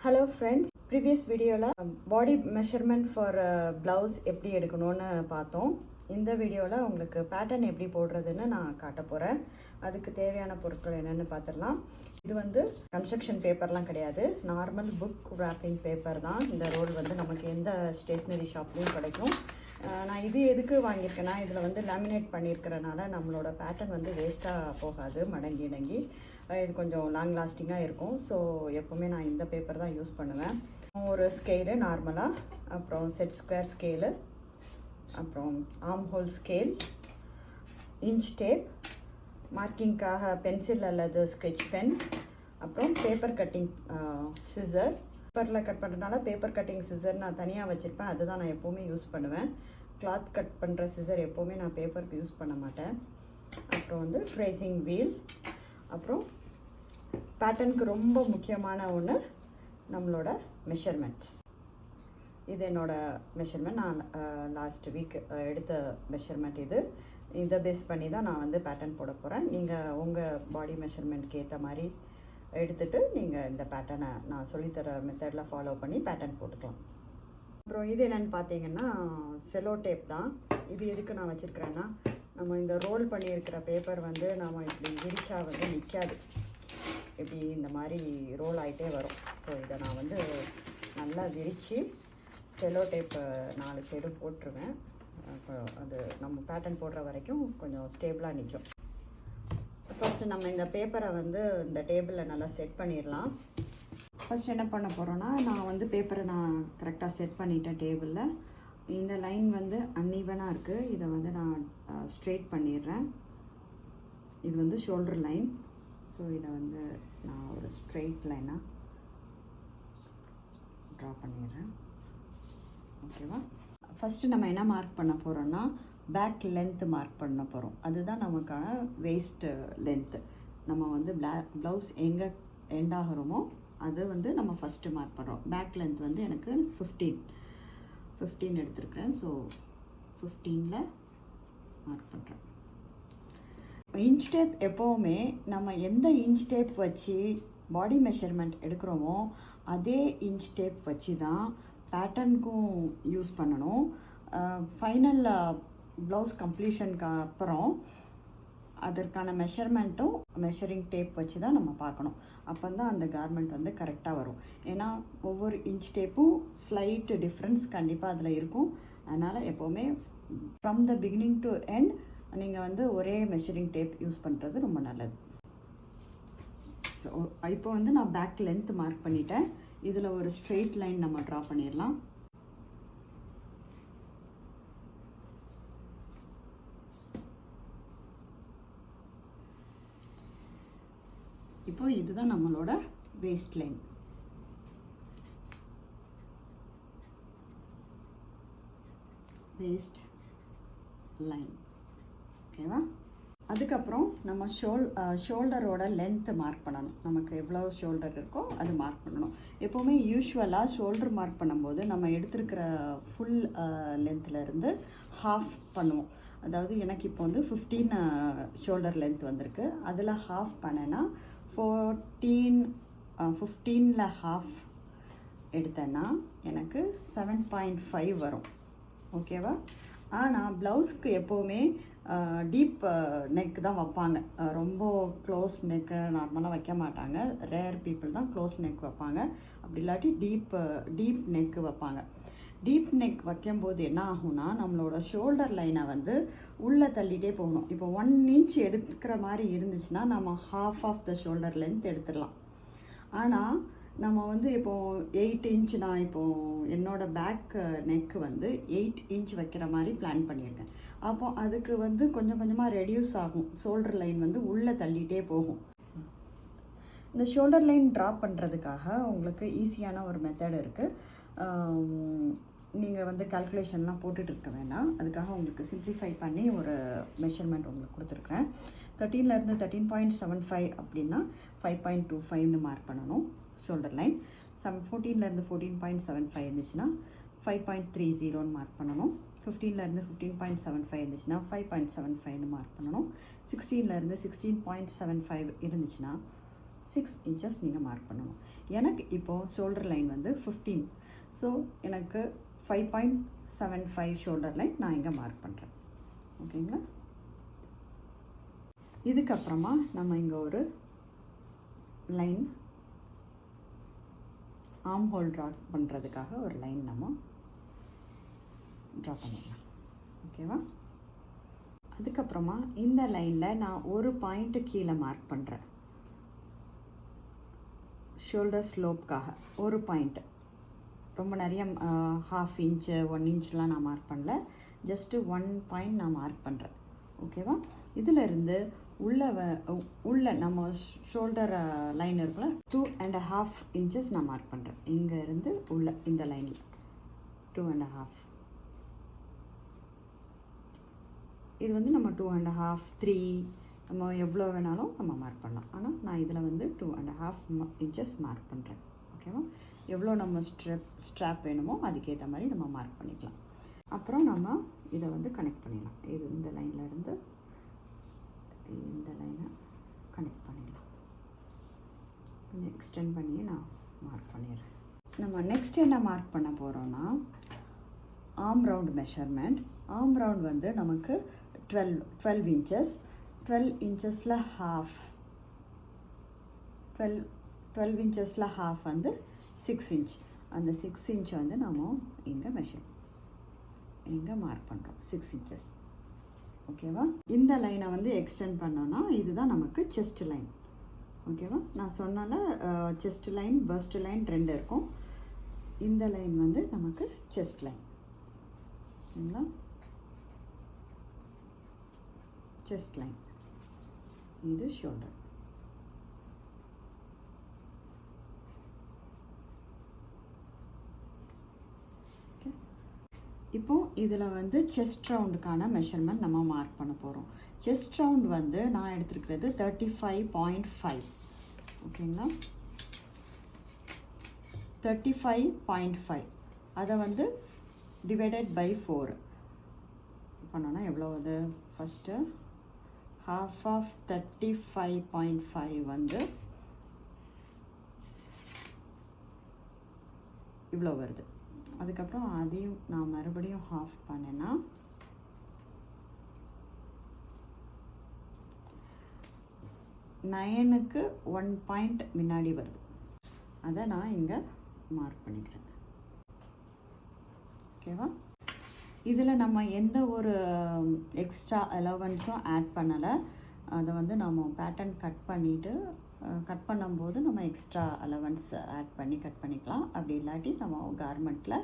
Hello friends, previous video la body measurement for blouse எப்படி எடுக்கணும்னு பார்த்தோம். இந்த வீடியோல உங்களுக்கு pattern எப்படி போடுறதுன்னு நான் காட்ட போறேன். அதுக்கு தேவையான பொருட்கள் என்னன்னு பார்த்திடலாம். இது வந்து கன்ஸ்ட்ரக்ஷன் பேப்பர்லாம் கிடையாது, நார்மல் புக் wrapping பேப்பர் தான். இந்த ரோல் வந்து நமக்கு எந்த ஸ்டேஷ்னரி ஷாப்லையும் கிடைக்கும். நான் இது எதுக்கு வாங்கியிருக்கேன்னா, இதில் வந்து லேமினேட் பண்ணியிருக்கிறனால நம்மளோட பேட்டர்ன் வந்து வேஸ்ட்டாக போகாது, மடங்கி இது கொஞ்சம் லாங் லாஸ்டிங்காக இருக்கும். ஸோ எப்போவுமே நான் இந்த பேப்பர் தான் யூஸ் பண்ணுவேன். ஒரு ஸ்கேலு நார்மலாக, அப்புறம் செட் ஸ்கொயர் ஸ்கேலு, அப்புறம் armhole scale, inch tape, மார்க்கிங்காக பென்சில் அல்லது ஸ்கெட்ச் பென், அப்புறம் பேப்பர் கட்டிங் சிசர். பேப்பரில் கட் பண்ணுறதுனால பேப்பர் கட்டிங் சிசர் நான் தனியாக வச்சுருப்பேன், அதுதான் நான் எப்போவுமே யூஸ் பண்ணுவேன். கிளாத் கட் பண்ணுற சிசர் எப்போவுமே நான் பேப்பருக்கு யூஸ் பண்ண மாட்டேன். அப்புறம் வந்து ட்ரேசிங் வீல், அப்புறம் பேட்டர்னுக்கு ரொம்ப முக்கியமான ஒன்று நம்மளோட மெஷர்மெண்ட்ஸ். இது என்னோடய மெஷர்மெண்ட், நான் லாஸ்ட் வீக் எடுத்த மெஷர்மெண்ட். இதை பேஸ் பண்ணி தான் நான் வந்து பேட்டர்ன் போட போகிறேன். நீங்கள் உங்கள் பாடி மெஷர்மெண்ட்க்கு ஏற்ற மாதிரி எடுத்துகிட்டு நீங்கள் இந்த பேட்டர்னை நான் சொல்லித்தர மெத்தடில் ஃபாலோ பண்ணி பேட்டர்ன் போட்டுக்கலாம். அப்புறம் இது என்னென்னு பார்த்தீங்கன்னா செலோ டேப் தான். இது எதுக்கு நான் வச்சுருக்கிறேன்னா, நம்ம இந்த ரோல் பண்ணியிருக்கிற பேப்பர் வந்து நம்ம இப்படி விரிச்சா வந்து நிற்காது, இப்படி இந்த மாதிரி ரோல் ஆகிட்டே வரும். ஸோ இதை நான் வந்து நல்லா விரித்து செலோ டேப்பை 4 சைடும் போட்டுருவேன். அது நம்ம பேட்டர்ன் போடுற வரைக்கும் கொஞ்சம் ஸ்டேபிளாக நிற்கும். ஃபஸ்ட்டு நம்ம இந்த பேப்பரை வந்து இந்த டேபிளில் நல்லா செட் பண்ணிடலாம். ஃபஸ்ட் என்ன பண்ண போகிறோன்னா, நான் வந்து பேப்பரை நான் கரெக்டாக செட் பண்ணிட்டேன் டேபிளில். இந்த லைன் வந்து அன்ஈவனாக இருக்குது, இதை வந்து நான் ஸ்ட்ரெயிட் பண்ணிடுறேன். இது வந்து ஷோல்டர் லைன். ஸோ இதை வந்து நான் ஒரு ஸ்ட்ரெயிட் லைனாக ட்ரா பண்ணிடுறேன். ஓகேவா? ஃபஸ்ட்டு நம்ம என்ன மார்க் பண்ண போகிறோன்னா, பேக் லென்த்து மார்க் பண்ண போகிறோம். அதுதான் நமக்கான வேஸ்ட்டு லென்த்து. நம்ம வந்து ப்ளவுஸ் எங்கே எண்ட் ஆகிறோமோ அது வந்து நம்ம ஃபஸ்ட்டு மார்க் பண்ணுறோம். பேக் லென்த் வந்து எனக்கு 15 எடுத்துருக்கேன். ஸோ 15ல் மார்க் பண்ணுறேன். இன்ச் டேப் எப்போவுமே நம்ம எந்த இன்ச் டேப் வச்சு பாடி மெஷர்மெண்ட் எடுக்கிறோமோ அதே இன்ச் டேப் வச்சு தான் பேட்டர்னுக்கும் யூஸ் பண்ணணும். ஃபைனல் ப்ளவுஸ் கம்ப்ளீஷனுக்கு அப்புறம் அதற்கான மெஷர்மெண்ட்டும் மெஷரிங் டேப் வச்சு தான் நம்ம பார்க்கணும். அப்போ தான் அந்த கார்மெண்ட் வந்து கரெக்டாக வரும். ஏன்னா ஒவ்வொரு இன்ச் டேப்பும் ஸ்லைட் டிஃப்ரென்ஸ் கண்டிப்பாக அதில் இருக்கும். அதனால் எப்போவுமே from the beginning to end நீங்கள் வந்து ஒரே மெஷரிங் டேப் யூஸ் பண்ணுறது ரொம்ப நல்லது. ஸோ இப்போ வந்து நான் பேக் லென்த் மார்க் பண்ணிட்டேன். இதில் ஒரு ஸ்ட்ரெயிட் லைன் நம்ம ட்ரா பண்ணிடலாம். இப்போ இதுதான் நம்மளோட வேஸ்ட் லைன். Waste line. ஓகேவா? அதுக்கப்புறம் நம்ம ஷோல்டரோட லென்த்து மார்க் பண்ணணும். நமக்கு எவ்வளோ ஷோல்டர் இருக்கோ அது மார்க் பண்ணணும். எப்போவுமே யூஸ்வலாக ஷோல்டர் மார்க் பண்ணும்போது நம்ம எடுத்துருக்கிற ஃபுல் லென்த்துலேருந்து ஹாஃப் பண்ணுவோம். அதாவது எனக்கு இப்போ வந்து 15 ஷோல்டர் லென்த் வந்திருக்கு. அதில் ஹாஃப் பண்ணேன்னா 15ல் ஹாஃப் எடுத்தேன்னா எனக்கு 7.5 வரும். ஓகேவா? ஆனால் ப்ளவுஸ்க்கு எப்போவுமே டீப் நெக் தான் வைப்பாங்க. ரொம்ப க்ளோஸ் நெக்கு நார்மலாக வைக்க மாட்டாங்க. ரேர் பீப்புள் தான் க்ளோஸ் நெக் வைப்பாங்க. அப்படி இல்லாட்டி டீப் நெக்கு வைப்பாங்க. டீப் நெக் வைக்கும்போது என்ன ஆகும்னா, நம்மளோட ஷோல்டர் லைனை வந்து உள்ளே தள்ளிகிட்டே போகணும். இப்போ 1 இன்ச் எடுக்கிற மாதிரி இருந்துச்சுன்னா நம்ம half of the shoulder length எடுத்துடலாம். ஆனால் நம்ம வந்து இப்போது 8 இன்ச், நான் இப்போது என்னோடய பேக் நெக்கு வந்து 8 இன்ச் வைக்கிற மாதிரி பிளான் பண்ணியிருக்கேன். அப்போ அதுக்கு வந்து கொஞ்சம் கொஞ்சமாக ரெடியூஸ் ஆகும். ஷோல்டர் லைன் வந்து உள்ளே தள்ளிகிட்டே போகும். இந்த ஷோல்டர் லைன் ட்ரா பண்ணுறதுக்காக உங்களுக்கு ஈஸியான ஒரு மெத்தட் இருக்குது. நீங்கள் வந்து கால்குலேஷன்லாம் போட்டுட்டு இருக்க வேண்டாம். அதுக்காக உங்களுக்கு சிம்ப்ளிஃபை பண்ணி ஒரு மெஷர்மெண்ட் உங்களுக்கு கொடுத்துருக்குறேன். 13லேருந்து 13.75 அப்படின்னா 5.25ன்னு மார்க் பண்ணணும் ஷோல்டர் லைன். 14லேருந்து 14.75 இருந்துச்சுன்னா 5.30ன்னு மார்க் பண்ணணும். 15லேருந்து 15.75 இருந்துச்சுன்னா 5.75ன்னு மார்க் பண்ணணும். 16லேருந்து 16.75 இருந்துச்சுன்னா 6 இன்ச்சஸ் நீங்கள் மார்க் பண்ணணும். எனக்கு இப்போது ஷோல்டர் லைன் வந்து 15. ஸோ எனக்கு 5.75 ஷோல்டர் லைன் நான் இங்கே மார்க் பண்ணுறேன். ஓகேங்களா? இதுக்கப்புறமா நம்ம இங்கே ஒரு லைன் ஆர்ம் ஹோல் ட்ரா பண்ணுறதுக்காக ஒரு லைன் நம்ம ட்ரா பண்ணிடலாம். ஓகேவா? அதுக்கப்புறமா இந்த லைனில் நான் ஒரு பாயிண்ட்டு கீழே மார்க் பண்ணுறேன். ஷோல்டர் ஸ்லோப்காக ஒரு பாயிண்ட்டு, ரொம்ப நிறைய 1/2 இன்ச்சு 1 இன்ச்லாம் நான் மார்க் பண்ணல, ஜஸ்ட்டு 1 பாயிண்ட் நான் மார்க் பண்ணுறேன். ஓகேவா? இதிலிருந்து உள்ள நம்ம ஷோல்டர் லைன் இருக்குல்ல 2.5 இன்ச்சஸ் நான் மார்க் பண்ணுறேன். இங்கே இருந்து உள்ள இந்த லைனில் 2.5. இது வந்து நம்ம 2.5 3 நம்ம எவ்வளோ வேணாலும் நம்ம மார்க் பண்ணலாம். ஆனால் நான் இதில் வந்து 2.5 இன்ச்சஸ் மார்க் பண்ணுறேன். ஓகேவா? எவ்வளோ நம்ம ஸ்ட்ராப் வேணுமோ அதுக்கேற்ற மாதிரி நம்ம மார்க் பண்ணிக்கலாம். அப்புறம் நம்ம இதை வந்து கனெக்ட் பண்ணிடலாம். இது இந்த லைனில் இருந்து இந்த லைனை கனெக்ட் பண்ணிடலாம். கொஞ்சம் எக்ஸ்டெண்ட் பண்ணி நான் மார்க் பண்ணிடுறேன். நம்ம நெக்ஸ்ட் என்ன மார்க் பண்ண போகிறோன்னா arm round measurement. Arm round வந்து நமக்கு 12 இன்ச்சஸ். 12 இன்ச்சஸில் ஹாஃப், 12 இன்ச்சஸில் ஹாஃப் வந்து 6 இன்ச். அந்த 6 இன்ச் வந்து நம்ம இங்கே மார்க் பண்ணுறோம் 6 இன்ச்சஸ். ஓகேவா? இந்த லைனை வந்து எக்ஸ்டெண்ட் பண்ணோன்னா இதுதான் நமக்கு செஸ்ட் லைன். ஓகேவா? நான் சொன்னால செஸ்ட் லைன் பஸ்ட் லைன் 2 இருக்கும். இந்த லைன் வந்து நமக்கு செஸ்ட் லைன். சரிங்களா? செஸ்ட் லைன், இது ஷோல்டர். ஓகே, இப்போ இதில் வந்து செஸ்ட் ரவுண்டுக்கான மெஷர்மெண்ட் நம்ம மார்க் பண்ண போகிறோம். செஸ்ட் ரவுண்ட் வந்து நான் எடுத்துருக்கிறது 35.5. ஓகேங்களா? 35.5 அதை வந்து டிவைடட் பை 4 பண்ணோன்னா எவ்வளோ வருது? ஃபஸ்ட்டு half of 35.5 வந்து இவ்வளோ வருது. அதுக்கப்புறம் அதையும் நான் மறுபடியும் ஹாஃப் பண்ணேன்னா 9க்கு 1 பாயிண்ட் முன்னாடி வருது. அதை நான் இங்கே மார்க் பண்ணிக்கிறேன். ஓகேவா? இதில் நம்ம எந்த ஒரு எக்ஸ்ட்ரா அலவன்ஸும் ஆட் பண்ணலை. அதை வந்து நம்ம பேட்டர்ன் கட் பண்ணும்போது நம்ம எக்ஸ்ட்ரா அலவன்ஸ் ஆட் பண்ணி கட் பண்ணிக்கலாம். அப்படி இல்லாட்டி நம்ம கார்மெண்ட்டில்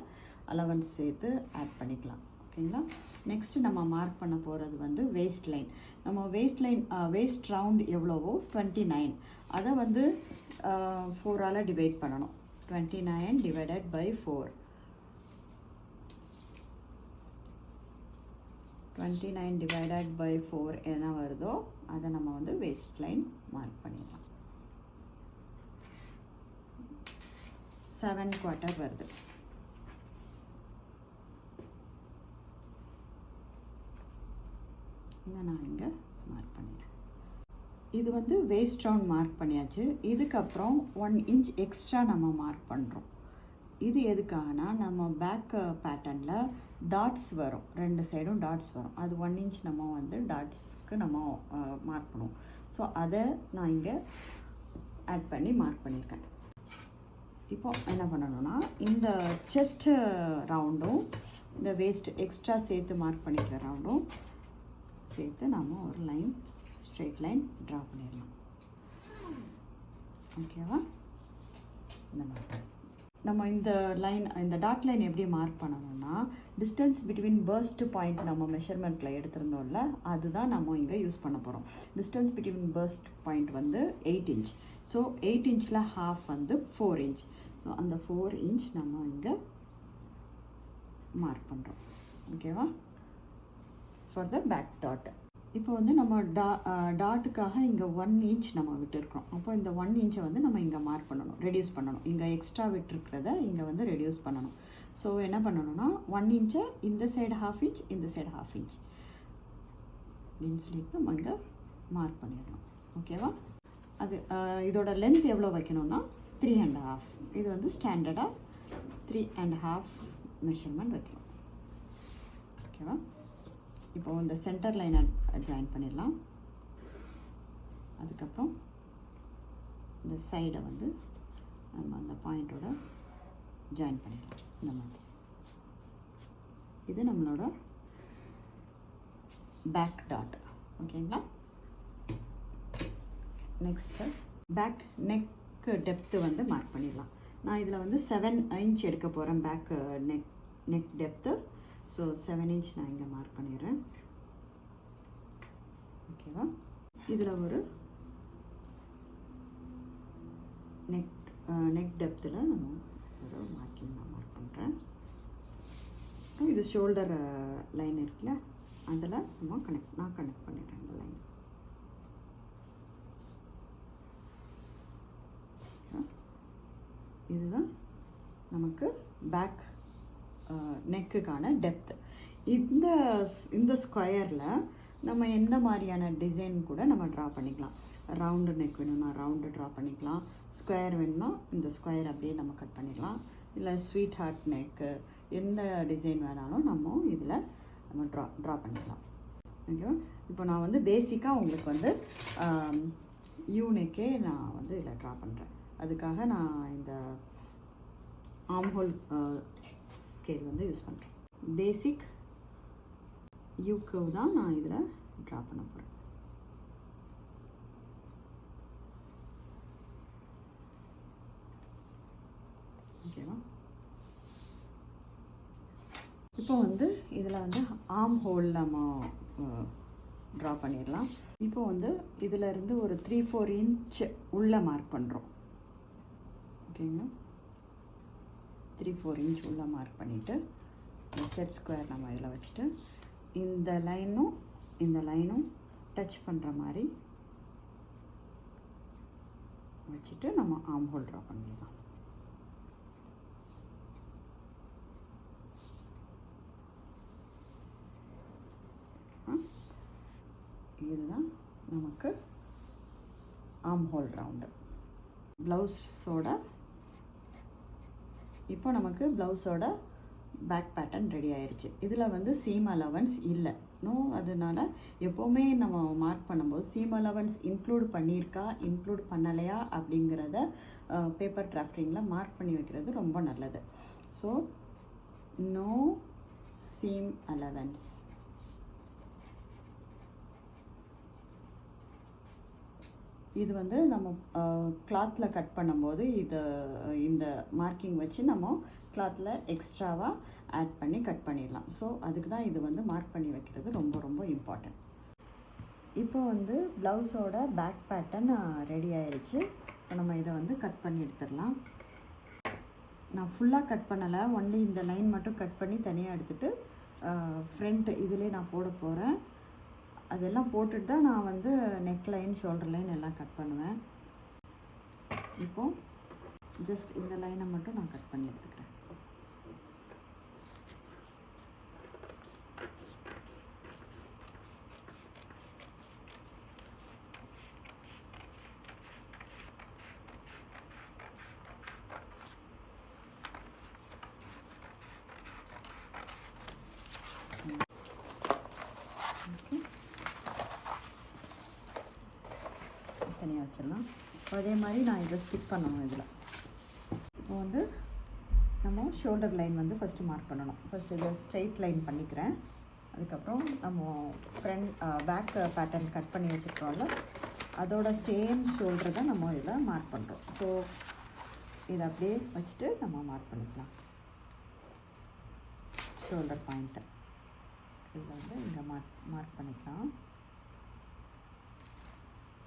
அலவன்ஸ் சேர்த்து ஆட் பண்ணிக்கலாம். ஓகேங்களா? நெக்ஸ்ட்டு நம்ம மார்க் பண்ண போகிறது வந்து வேஸ்ட் லைன். நம்ம வேஸ்ட் ரவுண்ட் எவ்வளவோ 29, அதை வந்து 4ஆல் டிவைட் பண்ணணும். 29 டிவைடட் பை 4. 29 டிவைடட் பை 4 என்ன வருதோ அதை நம்ம வந்து வேஸ்ட் லைன் மார்க் பண்ணிடலாம். 7/4 வருது. இதை நான் இங்கே மார்க் பண்ணிடுறேன். இது வந்து வேஸ்ட் ரவுண்ட் மார்க் பண்ணியாச்சு. இதுக்கப்புறம் 1 இன்ச் எக்ஸ்ட்ரா நம்ம மார்க் பண்ணுறோம். இது எதுக்காகனா நம்ம பேக் பேட்டர்னில் டாட்ஸ் வரும், 2 சைடும் டாட்ஸ் வரும். அது 1 இன்ச் நம்ம வந்து டாட்ஸ்க்கு நம்ம மார்க் பண்ணுவோம். ஸோ அதை நான் இங்கே ஆட் பண்ணி மார்க் பண்ணியிருக்கேன். இப்போ என்ன பண்ணணும்னா இந்த செஸ்ட் ரவுண்டும் இந்த வேஸ்ட் எக்ஸ்ட்ரா சேர்த்து மார்க் பண்ணிக்கிற ரவுண்டும் சேர்த்து நம்ம ஒரு லைன் ஸ்ட்ரெயிட் லைன் ட்ரா பண்ணிடலாம். ஓகேவா? இந்த மாதிரி நம்ம இந்த டாட் லைன் எப்படி மார்க் பண்ணணும்னா டிஸ்டன்ஸ் பிட்வீன் பர்ஸ்ட் பாயிண்ட் நம்ம மெஷர்மெண்ட்டில் எடுத்திருந்தோம்ல அதுதான் நம்ம இங்கே யூஸ் பண்ண போகிறோம். டிஸ்டன்ஸ் பிட்வீன் பர்ஸ்ட் பாயிண்ட் வந்து 8 இன்ச். ஸோ 8 இன்ச்சில் ஹாஃப் வந்து 4 இன்ச். ஸோ அந்த 4 இன்ச் நம்ம இங்கே மார்க் பண்ணுறோம். ஓகேவா? For the back dot. இப்போ வந்து நம்ம டாட்டுக்காக இங்கே 1 இன்ச் நம்ம விட்டுருக்கோம். அப்போ இந்த 1 இன்ச்சை வந்து நம்ம இங்கே மார்க் பண்ணணும், ரெடியூஸ் பண்ணணும். இங்கே எக்ஸ்ட்ரா விட்டுருக்கிறத இங்கே வந்து ரெடியூஸ் பண்ணணும். ஸோ என்ன பண்ணணும்னா 1 இன்ச்சை இந்த சைடு 1/2 இன்ச், இந்த சைடு 1/2 இன்ச் அப்படின்னு சொல்லிட்டு நம்ம இங்கே மார்க் பண்ணிடணும். ஓகேவா? அது இதோட லென்த் எவ்வளோ வைக்கணும்னா 3.5. இது வந்து ஸ்டாண்டர்டாக 3.5 மெஷர்மெண்ட் வைக்கணும். ஓகேவா? இப்போ இந்த சென்டர் லைனை ஜாயின் பண்ணிடலாம். அதுக்கப்புறம் இந்த சைடை வந்து நம்ம அந்த பாயிண்டோட ஜாயின் பண்ணிக்கலாம். இந்த மாதிரி இது நம்மளோட பேக் டாட். ஓகேங்களா? நெக்ஸ்ட்டு பேக் நெக் டெப்த்து வந்து மார்க் பண்ணிடலாம். நான் இதில் வந்து 7 இன்ச் எடுக்க போகிறேன் back neck depth. So 7 inch நான் இங்கே மார்க் பண்ணிடுறேன். ஓகேவா? இதில் ஒரு நெக் டெப்த்தில் நம்ம ஒரு மார்க்கிங் நான் மார்க் பண்ணுறேன். இது ஷோல்டர் லைன் இருக்குல்ல, அதில் நம்ம நான் கனெக்ட் பண்ணிடுறேன் இந்த லைன். இதுதான் நமக்கு பேக் நெக்குக்கான டெப்த். இந்த ஸ்கொயரில் நம்ம எந்த மாதிரியான டிசைன் கூட நம்ம ட்ரா பண்ணிக்கலாம். ரவுண்டு நெக் வேணும்னா ரவுண்டு ட்ரா பண்ணிக்கலாம். ஸ்கொயர் வேணும்னா இந்த ஸ்கொயர் அப்படியே நம்ம கட் பண்ணிக்கலாம். இல்லை ஸ்வீட் ஹார்ட் நெக்கு, எந்த டிசைன் வேணாலும் நம்ம இதில் நம்ம ட்ரா பண்ணிக்கலாம். ஓகேவா? இப்போ நான் வந்து பேசிக்காக உங்களுக்கு வந்து யூ நெக்கே நான் வந்து இதில் ட்ரா பண்ணுறேன். அதுக்காக நான் இந்த ஆம்ஹோல் ஸ்கேல் வந்து யூஸ் பண்ணுறேன். பேசிக் யூ கர்வ் தான் நான் இதில் ட்ரா பண்ண போகிறேன். ஓகேவா? இப்போ வந்து இதில் வந்து ஆர்ம் ஹோல் நம்ம ட்ரா பண்ணிடலாம். இப்போ வந்து இதிலேருந்து ஒரு 3-4 இன்ச் உள்ளே மார்க் பண்ணுறோம். ஓகேங்களா? 3-4 இன்ச் உள்ளே மார்க் பண்ணிவிட்டு செட் ஸ்கொயர் நம்ம இதில் வச்சுட்டு இந்த லைனும் டச் பண்ணுற மாதிரி வச்சுட்டு நம்ம ஆர்ம் ஹோல் ட்ரா பண்ணிடலாம். இதுதான் நமக்கு ஆர்ம் ஹோல் ரவுண்டு. ப்ளவுஸோட இப்போ நமக்கு ப்ளவுஸோட பேக் பேட்டர்ன் ரெடி ஆயிடுச்சு. இதில் வந்து சீம் அலவன்ஸ் இல்லை. அதனால எப்போவுமே நம்ம மார்க் பண்ணும்போது சீம் அலவன்ஸ் இன்க்ளூட் பண்ணியிருக்கா இன்க்ளூட் பண்ணலையா அப்படிங்கிறத பேப்பர் டிராஃப்டிங்கில் மார்க் பண்ணி வைக்கிறது ரொம்ப நல்லது. So no seam allowance. இது வந்து நம்ம கிளாத்தில் கட் பண்ணும்போது இந்த மார்க்கிங் வச்சு நம்ம கிளாத்தில் எக்ஸ்ட்ராவாக ஆட் பண்ணி கட் பண்ணிடலாம். ஸோ அதுக்கு தான் இது வந்து மார்க் பண்ணி வைக்கிறது ரொம்ப ரொம்ப இம்பார்ட்டன்ட். இப்போ வந்து ப்ளவுஸோட பேக் பேட்டர்ன் ரெடி ஆயிடுச்சு. இப்போ நம்ம இதை வந்து கட் பண்ணி எடுத்துடலாம். நான் ஃபுல்லாக கட் பண்ணலை, ஒன்லி இந்த லைன் மட்டும் கட் பண்ணி தனியாக எடுத்துகிட்டு ஃப்ரண்ட் இதிலே நான் போட போகிறேன். அதெல்லாம் போட்டுட்டு தான் நான் வந்து நெக் லைன் ஷோல்டர் லைன் எல்லாம் கட் பண்ணுவேன். இப்போது ஜஸ்ட் இந்த லைனை மட்டும் நான் கட் பண்ணி எடுத்துக்கிறேன். தனியாக வச்சிடலாம். அதே மாதிரி நான் இதை ஸ்டிக் பண்ணணும். இதில் இப்போ வந்து நம்ம ஷோல்டர் லைன் வந்து ஃபஸ்ட்டு மார்க் பண்ணணும். ஃபஸ்ட்டு இதை ஸ்ட்ரெயிட் லைன் பண்ணிக்கிறேன். அதுக்கப்புறம் நம்ம பேக் பேட்டர்ன் கட் பண்ணி வச்சுருக்கோம்ல, அதோட சேம் ஷோல்டர் தான் நம்ம இதில் மார்க் பண்ணுறோம். ஸோ இதை அப்படியே வச்சுட்டு நம்ம மார்க் பண்ணிக்கலாம். ஷோல்டர் பாயிண்ட்டை இதில் வந்து இங்கே மார்க் பண்ணிக்கலாம்.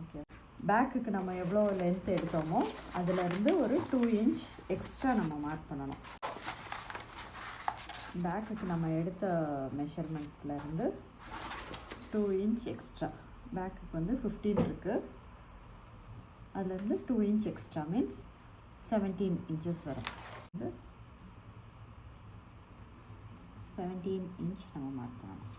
ஓகே, பேக்குக்கு நம்ம எவ்வளோ லென்த் எடுத்தோமோ அதிலேருந்து ஒரு 2 இன்ச் எக்ஸ்ட்ரா நம்ம மார்க் பண்ணணும். பேக்குக்கு நம்ம எடுத்த மெஷர்மெண்ட்லேருந்து 2 இன்ச் எக்ஸ்ட்ரா. பேக்குக்கு வந்து 15 இருக்குது, அதுலேருந்து 2 இன்ச் எக்ஸ்ட்ரா மீன்ஸ் 17 இன்ச்சஸ் வரும். வந்து 17 இன்ச் நம்ம மார்க் பண்ணணும்.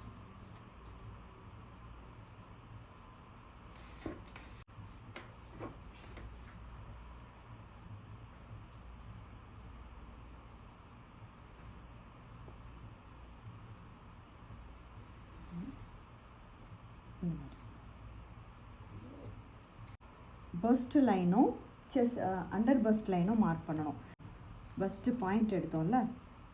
பஸ்ட் லைனும் அண்டர் பஸ்ட் லைனும் மார்க் பண்ணணும். பஸ்ட்டு பாயிண்ட் எடுத்தோம்ல,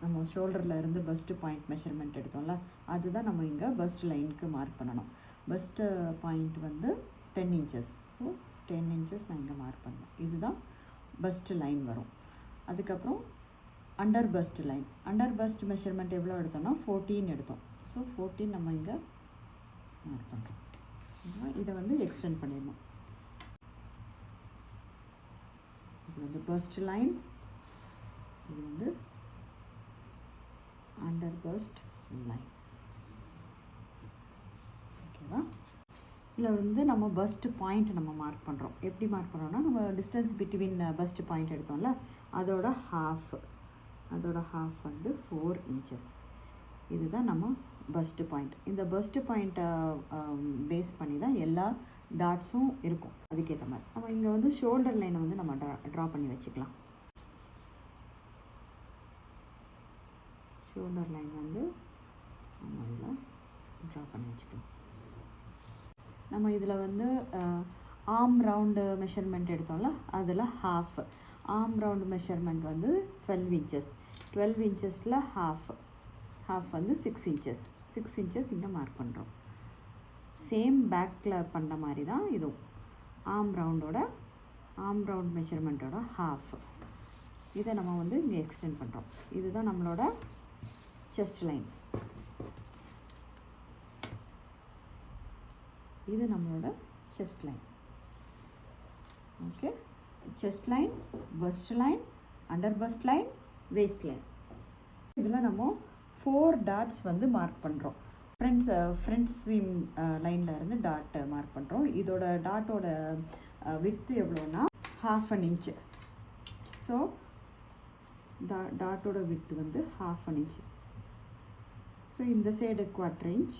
நம்ம ஷோல்டரில் இருந்து பஸ்ட்டு பாயிண்ட் மெஷர்மெண்ட் எடுத்தோம்ல, அதுதான் நம்ம இங்கே பஸ்ட் லைனுக்கு மார்க் பண்ணணும். பஸ்ட்டு பாயிண்ட் வந்து 10 inches. ஸோ 10 inches நான் இங்கே மார்க் பண்ணேன். இதுதான் பஸ்ட்டு லைன் வரும். அதுக்கப்புறம் under first line. Under first measurement எவ்வளோ எடுத்தோம்னா 14 எடுத்தோம். ஸோ 14 நம்ம இங்கே மார்க் பண்ணுறோம். இதை வந்து எக்ஸ்டெண்ட் பண்ணிடணும். இது வந்து பஸ்ட் லைன், இது வந்து அண்டர் பஸ்ட் லைன். ஓகேவா? இதில் வந்து நம்ம பஸ்ட் பாயிண்ட் நம்ம மார்க் பண்ணுறோம். எப்படி மார்க் பண்ணுறோம்னா, நம்ம டிஸ்டன்ஸ் பிட்வீன் பஸ்ட் பாயிண்ட் எடுத்தோம்ல, அதோட ஹாஃப் வந்து 4 inches. இதுதான் நம்ம பஸ்ட் பாயிண்ட். இந்த பஸ்ட் பாயிண்ட்டை பேஸ் பண்ணி தான் எல்லா டாட்ஸும் இருக்கும். அதுக்கேற்ற மாதிரி நம்ம இங்கே வந்து ஷோல்டர் லைனை வந்து நம்ம ட்ரா பண்ணி வச்சுக்கலாம். ஷோல்டர் லைன் வந்து நம்ம இதில் ட்ரா பண்ணி வச்சுக்கலாம். நம்ம இதில் வந்து ஆர்ம் ரவுண்டு மெஷர்மெண்ட் எடுத்தோம்ல, அதில் ஹாஃப். ஆர்ம் ரவுண்டு மெஷர்மெண்ட் வந்து 12 inches. 12 inchஸில் ஹாஃப் வந்து 6 inches. 6 inches இங்கே மார்க் பண்ணுறோம். சேம் பேக்கில் பண்ணுற மாதிரி தான் இதுவும். ஆர்ம் ரவுண்ட் மெஷர்மெண்ட்டோட ஹாஃப். இதை நம்ம வந்து இங்கே எக்ஸ்டெண்ட் பண்ணுறோம். இதுதான் நம்மளோட செஸ்ட் லைன். இது நம்மளோட chest line. Okay, chest line, first line, under first line, waste line. இதில் நம்ம 4 டாட்ஸ் வந்து மார்க் பண்ணுறோம். ஃப்ரண்ட்ஸ் சீம் லைனில் இருந்து டாட் மார்க் பண்ணுறோம். இதோட டாட்டோட விட்த்து எவ்வளோன்னா 1/2 inch. ஸோ டாட்டோட விட்த்து வந்து 1/2 inch. ஸோ இந்த சைடு 1/4 inch,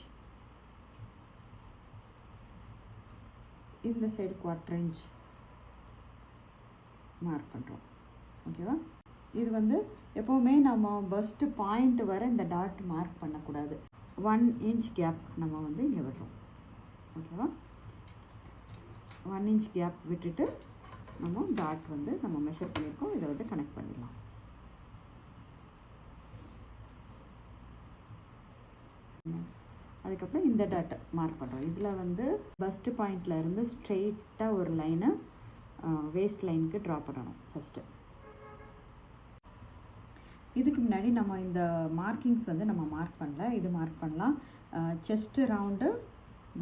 இந்த சைடு 1/4 inch மார்க் பண்ணுறோம். ஓகேவா? இது வந்து எப்போவுமே நம்ம பஸ்ட்டு பாயிண்ட் வர இந்த டாட் மார்க் பண்ணக்கூடாது. 1 inch கேப் நம்ம வந்து இங்கே விடுறோம். ஓகேவா? 1 inch கேப் விட்டுட்டு நம்ம டாட் வந்து நம்ம மெஷர் பண்ணியிருக்கோம். இதை வந்து கனெக்ட் பண்ணிடலாம். அதுக்கப்புறம் இந்த டாட்டை மார்க் பண்ணுறோம். இதில் வந்து பஸ்ட் பாயிண்டில் இருந்து ஸ்ட்ரெயிட்டாக ஒரு லைனை வேஸ்ட் லைனுக்கு ட்ரா பண்ணணும் ஃபஸ்ட்டு. இதுக்கு முன்னாடி நம்ம இந்த மார்க்கிங்ஸ் வந்து நம்ம மார்க் பண்ணல. இது மார்க் பண்ணலாம். Chest round,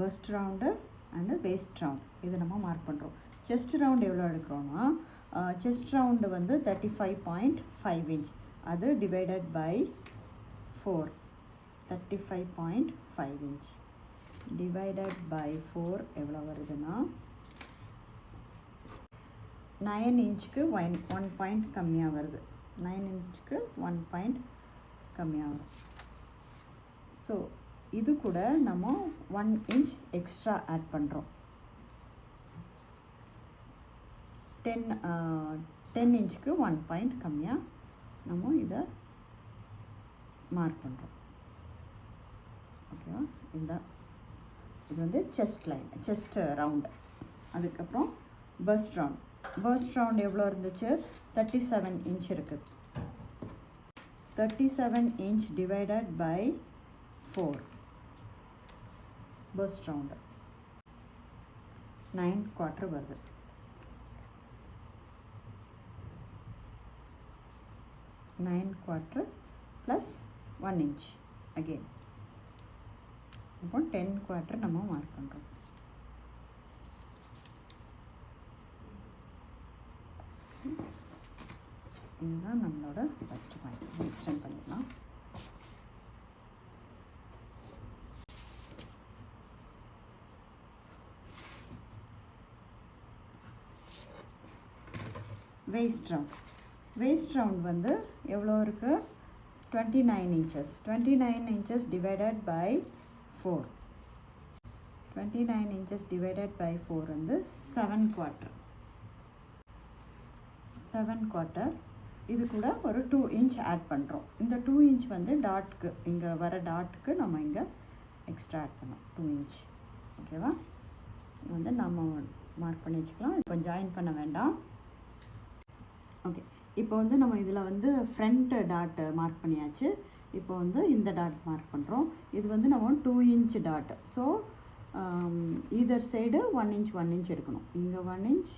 first round and waste round. இது நம்ம மார்க் பண்ணுறோம். செஸ்ட் ரவுண்டு எவ்வளோ எடுக்கிறோன்னா, செஸ்ட் ரவுண்டு வந்து 35.5 inch. அது divided by 4. 35.5 inch divided by 4 எவ்வளோ வருதுன்னா 9 inchக்கு 1 point கம்மியாக வருது. 9 inchக்கு 1 point கம்மியாக வரும். ஸோ இது கூட நம்ம 1 inch எக்ஸ்ட்ரா ஆட் பண்ணுறோம். 10 inchக்கு 1 point கம்மியாக நம்ம இதை மார்க் பண்ணுறோம். ஓகேவா? இது வந்து செஸ்ட் லைன், செஸ்ட் ரவுண்டு. அதுக்கப்புறம் பஸ்ட் ரவுண்ட் எவ்வளோ இருந்துச்சு? 37 inch இருக்குது. 37 inch divided by 4. Bust round 9/4 வருது. 9/4 ப்ளஸ் 1 inch அகெயின். இப்போ 10/4 நம்ம மார்க் பண்ணுறோம். இதுதான் நம்மளோட ஃபஸ்ட் பாயிண்ட். எக்ஸ்டெண்ட் பண்ணிடலாம். வேஸ்ட் ரவுண்ட் வந்து எவ்வளோ இருக்குது? 29 inches. 29 inches divided by 4. 29 inches divided by 4 வந்து 7/4. 7/4. இது கூட ஒரு 2 inch ஆட் பண்ணுறோம். இந்த 2 inch வந்து டாட்க்கு, இங்கே வர டாட்க்கு நம்ம இங்கே எக்ஸ்ட்ரா ஆட் பண்ணோம் 2 inch. ஓகேவா? இது வந்து நம்ம மார்க் பண்ணி வச்சுக்கலாம். இப்போ ஜாயின் பண்ண வேண்டாம். ஓகே, இப்போ வந்து நம்ம இதில் வந்து ஃப்ரண்ட் டாட் மார்க் பண்ணியாச்சு. இப்போ வந்து இந்த டாட் மார்க் பண்ணுறோம். இது வந்து நம்ம 2 inch dot. So either side 1 inch 1 inch எடுக்கணும். இங்கே 1 இன்ச்,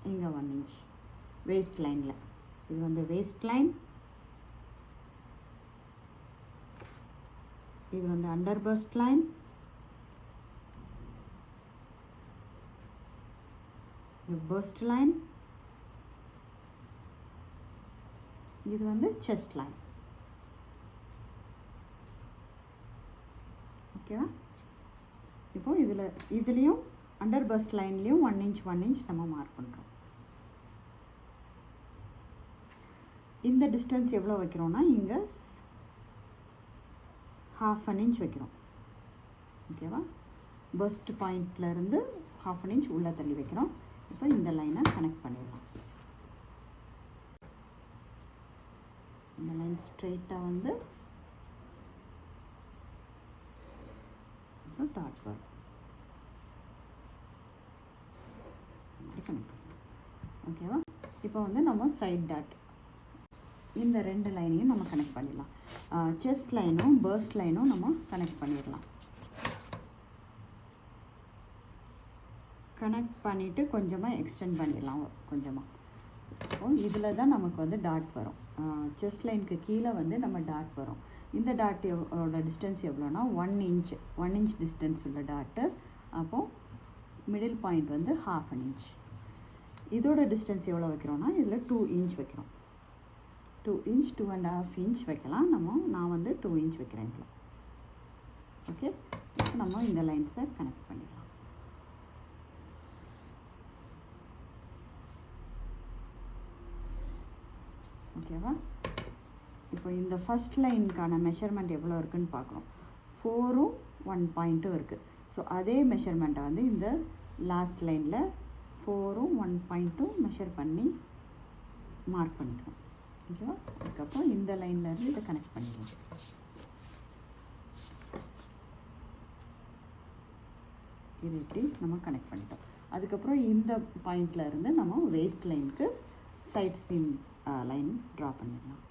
இங்கே 1 இன்ச் வேஸ்ட் லைனில். இது வந்து வேஸ்ட் லைன், இது வந்து அண்டர் பஸ்ட் லைன், இது பஸ்ட் லைன், இது வந்து செஸ்ட் லைன். ஓகேவா? இப்போ இதுலேயும் அண்டர் பஸ்ட் லைன்லேயும் 1 இன்ச் 1 இன்ச் நம்ம மார்க் பண்ணுறோம். இந்த டிஸ்டன்ஸ் எவ்வளோ வைக்கிறோன்னா இங்கே 1/2 இன்ச் வைக்கிறோம். ஓகேவா? பஸ்ட் பாயிண்ட்லேருந்து 1/2 இன்ச் உள்ளே தள்ளி வைக்கிறோம். இப்போ இந்த லைனை கனெக்ட் பண்ணிடலாம். இந்த லைன் ஸ்ட்ரெயிட்டாக வந்து டாட் வரும். ஓகேவா? இப்போ வந்து நம்ம சைட் டாட் இந்த 2 லைனையும் நம்ம கனெக்ட் பண்ணிடலாம். செஸ்ட் லைனும் பர்ஸ்ட் லைனும் நம்ம கனெக்ட் பண்ணிடலாம். கனெக்ட் பண்ணிவிட்டு கொஞ்சமாக எக்ஸ்டெண்ட் பண்ணிடலாம். கொஞ்சமாக இப்போ இதில் தான் நமக்கு வந்து டாட் வரும். செஸ்ட் லைனுக்கு கீழே வந்து நம்ம டாட் வரும். இந்த டாட்டோட டிஸ்டன்ஸ் எவ்வளோனா 1 இன்ச் டிஸ்டன்ஸ் உள்ள டாட்டு. அப்போது மிடில் பாயிண்ட் வந்து 1/2 இன்ச். இதோட டிஸ்டன்ஸ் எவ்வளோ வைக்கிறோன்னா இதில் 2 இன்ச் வைக்கிறோம். 2 இன்ச் 2.5 இன்ச் வைக்கலாம். நான் வந்து 2 இன்ச் வைக்கிறேன் இதில். ஓகே, இப்போ நம்ம இந்த லைன்ஸை கனெக்ட் பண்ணிடலாம். ஓகேவா? இப்போ இந்த ஃபஸ்ட் லைனுக்கான மெஷர்மெண்ட் எவ்வளோ இருக்குதுன்னு பார்க்குறோம். 4ம் 1 பாயிண்ட்டும் இருக்குது. ஸோ அதே மெஷர்மெண்ட்டை வந்து இந்த லாஸ்ட் லைனில் 4ம் 1 பாயிண்ட்டும் மெஷர் பண்ணி மார்க் பண்ணிக்கிறோம். ஓகேவா? அதுக்கப்புறம் இந்த லைன்லேருந்து இதை கனெக்ட் பண்ணிக்கலாம். இது இப்படி நம்ம கனெக்ட் பண்ணிட்டோம். அதுக்கப்புறம் இந்த பாயிண்டில் இருந்து நம்ம வேஸ்ட் லைனுக்கு சைட் சீம் லைன் ட்ரா பண்ணிடலாம்.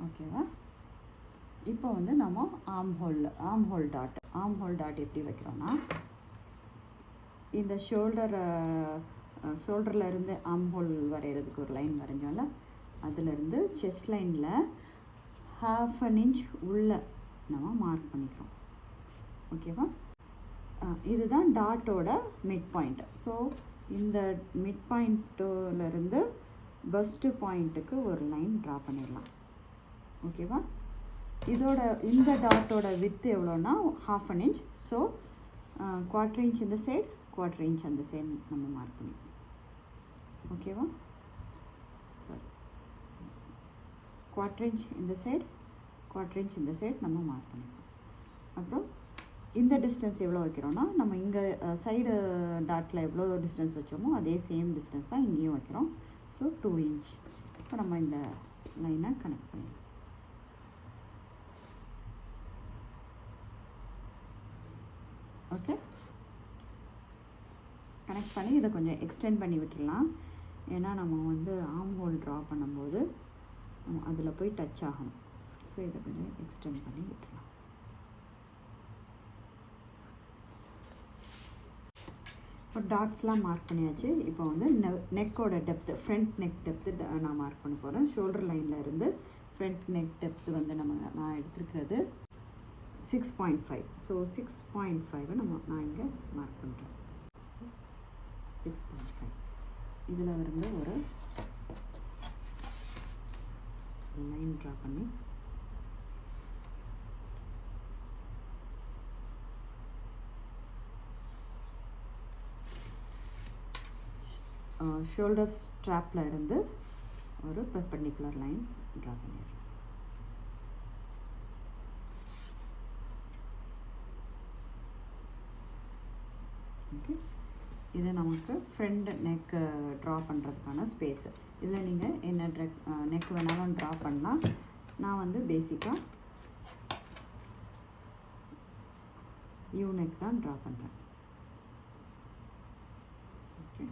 ஓகேவா? இப்போ வந்து நம்ம ஆர்ம் ஹோல் டாட் எப்படி வைக்கிறோன்னா இந்த ஷோல்டரில் இருந்து ஆர்ம் ஹோல் வரைகிறதுக்கு ஒரு லைன் வரைஞ்சோம்ல, அதிலிருந்து செஸ்ட் லைனில் 1/2 இன்ச் உள்ள நம்ம மார்க் பண்ணிக்கிறோம். ஓகேவா? இதுதான் டாட்டோட மிட் பாயிண்ட். ஸோ இந்த மிட் பாயிண்ட்டிலேருந்து பஸ்ட்டு பாயிண்ட்டுக்கு ஒரு லைன் ட்ரா பண்ணிடலாம். ஓகேவா? இந்த டாட்டோட வித்து எவ்வளோன்னா 1/2 இன்ச். ஸோ 1/4 இன்ச் இந்த சைடு, 1/4 இன்ச் அந்த சைடு நம்ம மார்க் பண்ணிக்கலாம். ஓகேவா? சாரி, 1/4 இன்ச் இந்த சைடு, 1/4 இன்ச் இந்த சைடு நம்ம மார்க் பண்ணிக்கலாம். அப்புறம் இந்த டிஸ்டன்ஸ் எவ்வளோ வைக்கிறோன்னா நம்ம இங்கே சைடு டாட்டில் எவ்வளோ டிஸ்டன்ஸ் வச்சோமோ அதே சேம் டிஸ்டன்ஸ் தான் இங்கேயும் வைக்கிறோம். So 2 inch. இப்போ நம்ம இந்த லைனை கனெக்ட் பண்ணிடலாம். ஓகே, கனெக்ட் பண்ணி இதை கொஞ்சம் எக்ஸ்டெண்ட் பண்ணி விட்டுடலாம். ஏன்னா நம்ம வந்து ஆர்ம் ஹோல் ட்ரா பண்ணும்போது அதில் போய் டச் ஆகணும். ஸோ இதை கொஞ்சம் எக்ஸ்டெண்ட் பண்ணி விட்டுடலாம். இப்போ டாட்ஸ்லாம் மார்க் பண்ணியாச்சு. இப்போ வந்து நெக்கோட டெப்த்து, ஃப்ரண்ட் நெக் டெப்த்து நான் மார்க் பண்ண போகிறேன். ஷோல்டர் லைனில் இருந்து ஃப்ரண்ட் நெக் டெப்த்து வந்து நான் எடுத்துருக்கிறது 6.5. ஸோ 6.5 நான் இங்கே மார்க் பண்ணுறேன். 6.5. இதில் இருந்து ஒரு லைன் ட்ரா பண்ணி ஷோல்டர் ஸ்ட்ராப்பில் இருந்து ஒரு பெர்பெண்டிகுலர் லைன் ட்ரா பண்ணிடுறேன். ஓகே, இது நமக்கு ஃப்ரண்ட் நெக் ட்ரா பண்ணுறதுக்கான ஸ்பேஸு. இதில் நீங்கள் என்ன நெக் வேணாலும் ட்ரா பண்ணலாம். நான் வந்து பேசிக்காக யூ நெக் தான் ட்ரா பண்ணுறேன். ஓகே,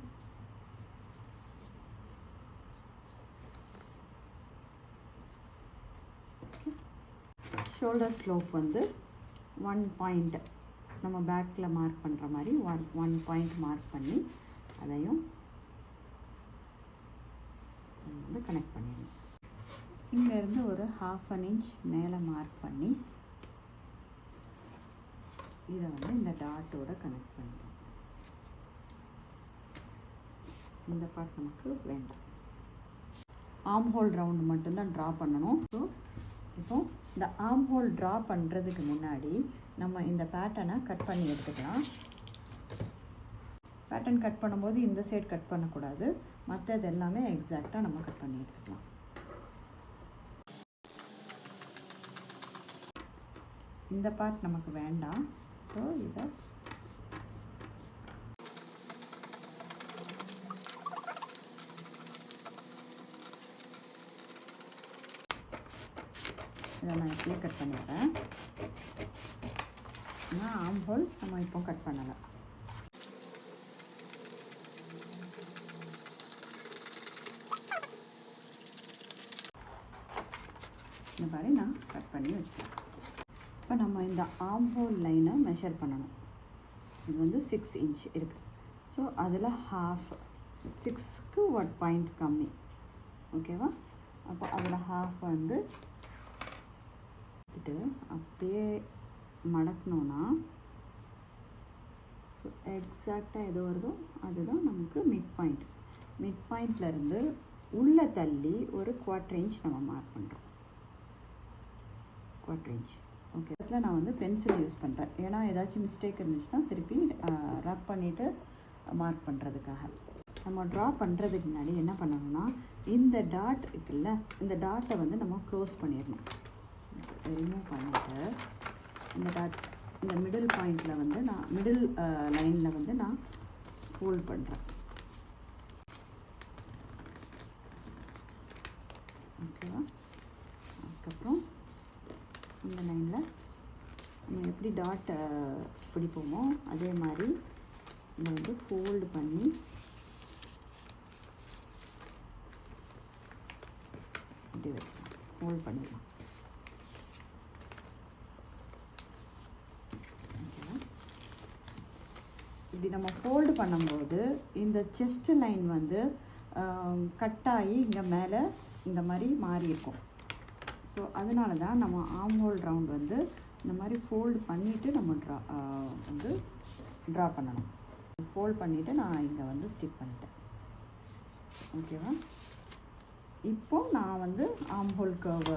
ஷோல்டர் ஸ்லோப் வந்து 1 பாயிண்ட் நம்ம பேக்கில் மார்க் பண்ணுற மாதிரி 1 பாயிண்ட் மார்க் பண்ணி அதையும் வந்து கனெக்ட் பண்ணிடணும். இங்கேருந்து ஒரு 1/2 இன்ச் மேலே மார்க் பண்ணி இதை வந்து இந்த டாட்டோட கனெக்ட் பண்ணிடணும். இந்த பார்ட் நமக்கு வேண்டாம். ஆர்ம் ஹோல் ரவுண்டு மட்டும்தான் ட்ரா பண்ணணும். ஸோ இப்போ இந்த ஆர்ம் ஹோல் ட்ரா பண்ணுறதுக்கு முன்னாடி நம்ம இந்த பேட்டர்னை கட் பண்ணி எடுத்துக்கலாம். பேட்டர்ன் கட் பண்ணும்போது இந்த சைடு கட் பண்ணக்கூடாது, மற்றது எல்லாமே எக்ஸாக்டாக நம்ம கட் பண்ணி எடுத்துக்கலாம். இந்த பார்ட் நமக்கு வேண்டாம். ஸோ இதை நான் இப்படியே கட் பண்ணிடுறேன். ஆனால் ஆர்ம் ஹோல் நம்ம இப்போ கட் பண்ணலை. இந்த மாதிரி நான் கட் பண்ணி வச்சுக்கிறேன். இப்போ நம்ம இந்த ஆர்ம் ஹோல் லைனை மெஷர் பண்ணணும். இது வந்து 6 இன்ச் இருக்குது. ஸோ அதில் 1/2, 6க்கு 1 பாயிண்ட் கம்மி. ஓகேவா? அப்போ அதில் 1/2 வந்து அப்படியே மடக்கணும்னா ஸோ எக்ஸாக்டாக எது வருதோ அதுதான் நமக்கு மிட் பாயிண்ட். மிட் பாயிண்ட்லேருந்து உள்ளே தள்ளி ஒரு 1/4 இன்ச் நம்ம மார்க் பண்ணுறோம். 1/4 இன்ச். ஓகே, அதில் நான் வந்து பென்சில் யூஸ் பண்ணுறேன். ஏன்னா ஏதாச்சும் மிஸ்டேக் இருந்துச்சுன்னா திருப்பி ரப் பண்ணிவிட்டு மார்க் பண்ணுறதுக்காக. நம்ம ட்ரா பண்ணுறதுக்கு முன்னாடி என்ன பண்ணணும்னா இந்த டாட் இருக்குல்ல, இந்த டாட்டை வந்து நம்ம க்ளோஸ் பண்ணிடணும். ரிமூவ் பண்ணிவிட்டு இந்த டாட் இந்த மிடில் பாயிண்டில் வந்து நான் மிடில் லைனில் வந்து நான் ஃபோல்ட் பண்ணுறேன். ஓகேவா? அதுக்கப்புறம் இந்த லைனில் நம்ம எப்படி டாட் பிடிப்போமோ அதே மாதிரி இதை வந்து ஃபோல்டு பண்ணி இப்படி வச்சுக்கலாம். ஃபோல்ட் பண்ணிடலாம். இப்படி நம்ம ஃபோல்டு பண்ணும்போது இந்த செஸ்ட் லைன் வந்து கட்டாகி இங்கே மேலே இந்த மாதிரி மாறி இருக்கும். ஸோ அதனால தான் நம்ம ஆர்ம் ஹோல் ரவுண்ட் வந்து இந்த மாதிரி ஃபோல்டு பண்ணிவிட்டு நம்ம வந்து ட்ரா பண்ணணும். ஃபோல்ட் பண்ணிவிட்டு நான் இங்கே வந்து ஸ்டிக் பண்ணிட்டேன். ஓகேவா? இப்போ நான் வந்து ஆர்ம் ஹோல் கர்வ்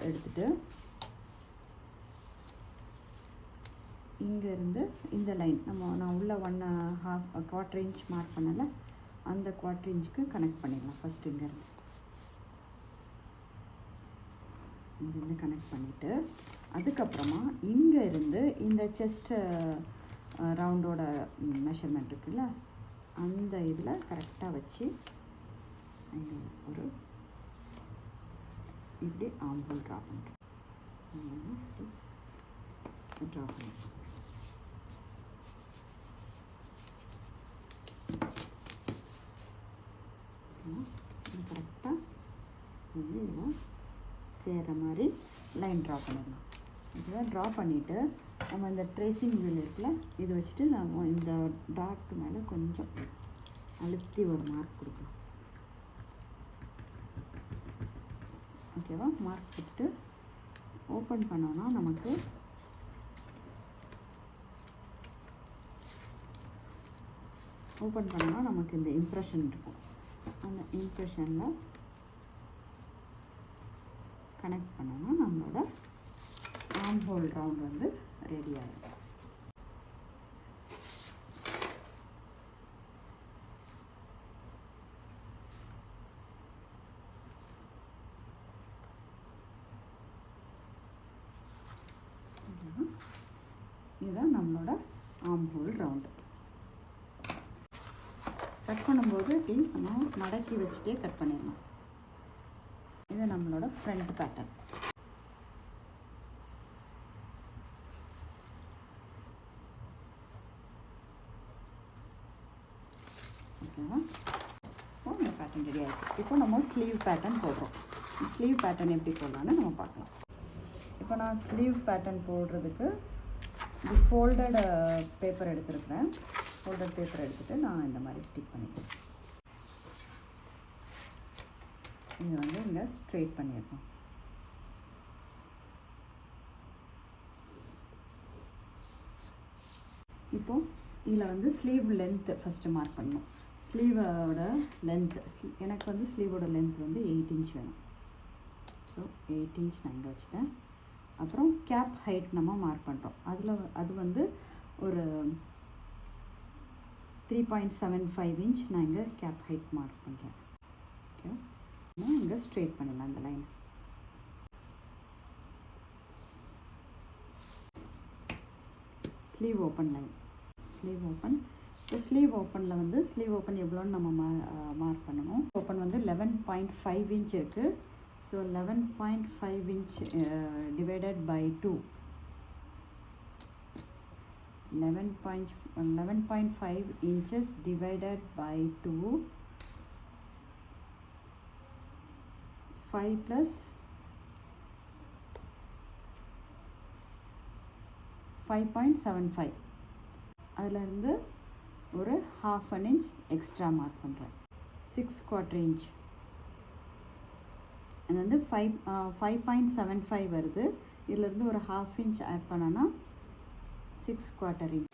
எடுத்துகிட்டு இங்கேருந்து இந்த லைன் நான் உள்ள 1/4 இன்ச் மார்க் பண்ணலை, அந்த 1/4 இன்ச்சுக்கு கனெக்ட் பண்ணிடலாம். ஃபஸ்ட்டு இங்கேருந்து கனெக்ட் பண்ணிவிட்டு அதுக்கப்புறமா இங்கேருந்து இந்த செஸ்ட் ரவுண்டோட மெஷர்மெண்ட் இருக்குல்ல, அந்த இதில் கரெக்டாக வச்சு இங்கே ஒரு இப்படி ஆர்ம் ஹோல் ட்ரா பண்ணுறேன். ட்ரா பண்ணுறேன். கரெக்டாக வந்து இதில் சேர்கிற மாதிரி லைன் ட்ரா பண்ணிடலாம். இதெல்லாம் ட்ரா பண்ணிவிட்டு நம்ம இந்த ட்ரேசிங் வீல் இருக்குல்ல, இது வச்சுட்டு நம்ம இந்த டாட் மேலே கொஞ்சம் அழுத்தி ஒரு மார்க் கொடுக்கலாம். ஓகேவா? மார்க் கொடுத்து ஓப்பன் பண்ணோன்னா நமக்கு இந்த இம்ப்ரெஷன் இருக்கும். அந்த இம்ப்ரெஷனில் கனெக்ட் பண்ணோன்னா நம்மளோட ஆர்ம் ஹோல் ரவுண்ட் வந்து ரெடி ஆகிடும். இதுதான் நம்மளோட ஆர்ம் ஹோல் ரவுண்டு. கட் பண்ணும்போது இப்படி நம்ம மடக்கி வச்சுட்டே கட் பண்ணிடலாம். இது நம்மளோட ஃப்ரண்ட் பேட்டர்ன். இப்போ இந்த பேட்டர்ன் ரெடி ஆகிடுச்சு. இப்போ நம்ம ஸ்லீவ் பேட்டர்ன் போடுறோம். ஸ்லீவ் பேட்டர்ன் எப்படி போடலான்னு நம்ம பார்க்கலாம். இப்போ நான் ஸ்லீவ் பேட்டர்ன் போடுறதுக்கு ஃபோல்டட் பேப்பர் எடுத்துருக்கிறேன். ஃபோல்டட் பேப்பர் எடுத்துகிட்டு நான் இந்த மாதிரி ஸ்டிக் பண்ணிக்கிறேன். இது வந்து இங்கே ஸ்ட்ரெயிட் பண்ணியிருக்கோம். இப்போது இதில் வந்து ஸ்லீவ் லென்த்து ஃபஸ்ட்டு மார்க் பண்ணணும். ஸ்லீவோட லென்த்து எனக்கு வந்து ஸ்லீவோட லென்த் வந்து 8 inch வேணும். ஸோ 8 inch நான் இங்கே வச்சுட்டேன். அப்புறம் கேப் ஹைட் நம்ம மார்க் பண்ணுறோம். அது வந்து ஒரு 3.75 inch நான் இங்கே கேப் ஹைட் மார்க் பண்ணுறேன். ஓகே, நான் இங்கே ஸ்ட்ரெயிட் பண்ணிடலாம் இந்த line. Sleeve open line, sleeve open. இப்போ ஸ்லீவ் ஓப்பனில் வந்து ஸ்லீவ் ஓப்பன் எவ்வளோன்னு நம்ம மார்க் பண்ணணும். ஓப்பன் வந்து 11.5 inch இருக்குது. So 11.5 inch divided by 2. 11.5 inches divided by 2. 5 plus 5.75. அதிலிருந்து ஒரு 1/2 inch எக்ஸ்ட்ரா மார்க் பண்ணுறேன். 6/4 inch. அது வந்து 5.75 வருது. இதிலிருந்து ஒரு 1/2 inch ஆட் பண்ணோன்னா 6/4 inch.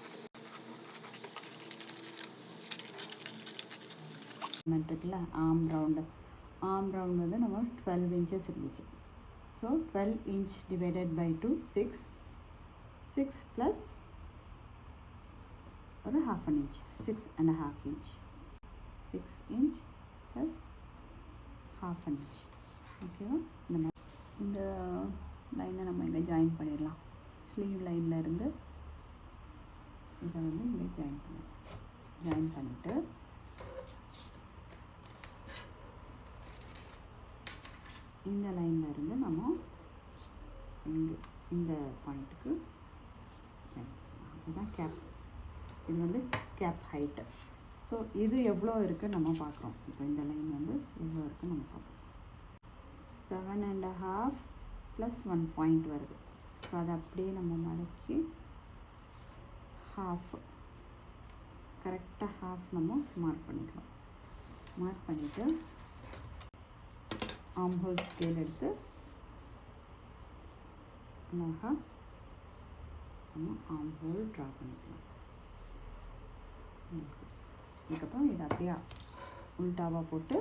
இருக்குல்ல ஆர்ம் ரவுண்டு வந்து நம்ம 12 inches இருந்துச்சு. So 12 inch divided by 2 6 plus ஒரு 1/2 inch, 6.5 inch. 6 inch plus 1/2 inch. ஓகேவா? இந்த லைனை நம்ம இங்கே ஜாயின் பண்ணிடலாம். ஸ்லீவ் லைனில் இருந்து இதை வந்து இங்கே ஜாயின் பண்ணிவிட்டு இந்த லைனில் இருந்து நம்ம இங்கே இந்த பாயிண்ட்டுக்கு இதுதான் கேப். இது வந்து கேப் ஹைட்டு. ஸோ இது எவ்வளோ இருக்குதுன்னு நம்ம பார்க்குறோம். இப்போ இந்த லைன் வந்து எவ்வளோ இருக்குதுன்னு நம்ம பார்க்குறோம். 7.5 ப்ளஸ் 1 point வருது. ஸோ அதை அப்படியே நம்ம மடக்கி ஹாஃப், கரெக்டாக ஹாஃப் நம்ம மார்க் பண்ணிக்கலாம். மார்க் பண்ணிவிட்டு ஆர்ம் ஹோல் ஸ்கேல் எடுத்து அழகாக நம்ம ஆர்ம் ஹோல் ட்ரா பண்ணிக்கலாம். இதுக்கப்புறம் இதை அப்படியே உல்டாவாக போட்டு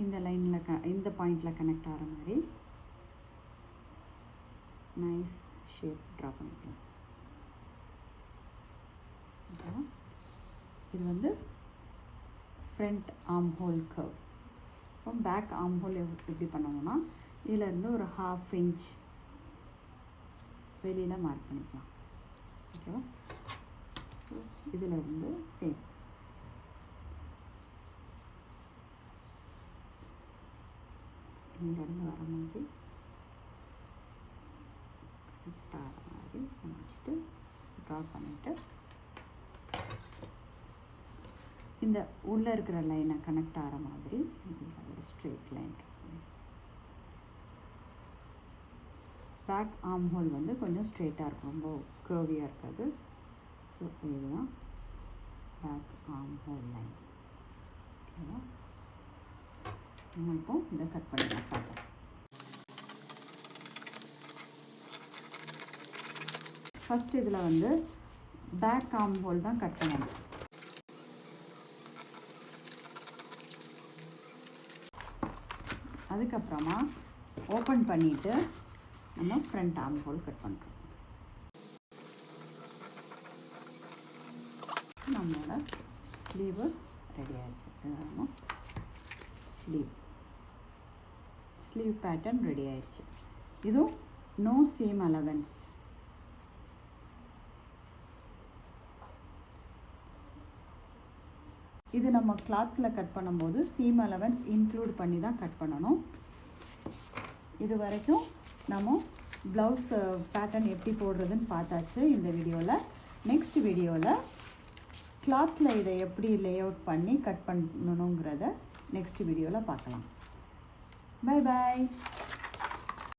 இந்த லைனில் இந்த பாயிண்டில் கனெக்ட் ஆகிற மாதிரி நைஸ் ஷேப் ட்ரா பண்ணிக்கலாம். இது வந்து ஃப்ரண்ட் ஆர்ம் ஹோல் கர்வ். இப்போ பேக் ஆர்ம் ஹோல் எப்படி பண்ணணும்னா இதிலேருந்து ஒரு 1/2 inch வெளியில் மார்க் பண்ணிக்கலாம். ஓகேவா? ஸோ இதிலேருந்து சேம் இங்கேருந்து வர மாதிரி வச்சுட்டு ட்ரா பண்ணிவிட்டு இந்த உள்ளே இருக்கிற லைனை கனெக்ட் ஆகிற மாதிரி ஒரு straight line. Back armhole வந்து கொஞ்சம் ஸ்ட்ரெயிட்டாக இருக்கும், ரொம்ப கர்வியாக இருக்காது. ஸோ இதுதான் பேக் ஆர்ம் ஹோல் லைன். ஓகேவா? நம்ம இப்போ இதை கட் பண்ணிக்கலாம். பார்க்கலாம். ஃபஸ்ட்டு இதில் வந்து பேக் ஆர்ம் ஹோல் தான் கட் பண்ணணும். அதுக்கப்புறமா ஓப்பன் பண்ணிவிட்டு நம்ம ஃப்ரண்ட் ஆர்ம் ஹோல் கட் பண்ணுறோம். நம்மளோட ஸ்லீவு ரெடி ஆகிடுச்சு. நம்ம ஸ்லீவ் பேட்டர்ன் ரெடி ஆயிடுச்சு. இதுவும் நோ சீம் அலவன்ஸ். இது நம்ம கிளாத்தில் கட் பண்ணும்போது சீம் அலவன்ஸ் இன்க்ளூட் பண்ணி தான் கட் பண்ணணும். இது வரைக்கும் நம்ம ப்ளவுஸ் பேட்டர்ன் எப்படி போடுறதுன்னு பார்த்தாச்சு இந்த வீடியோவில். நெக்ஸ்ட் வீடியோவில் கிளாத்தில் இதை எப்படி லே அவுட் பண்ணி கட் பண்ணணுங்கிறத நெக்ஸ்ட் வீடியோவில் பார்க்கலாம். Bye bye.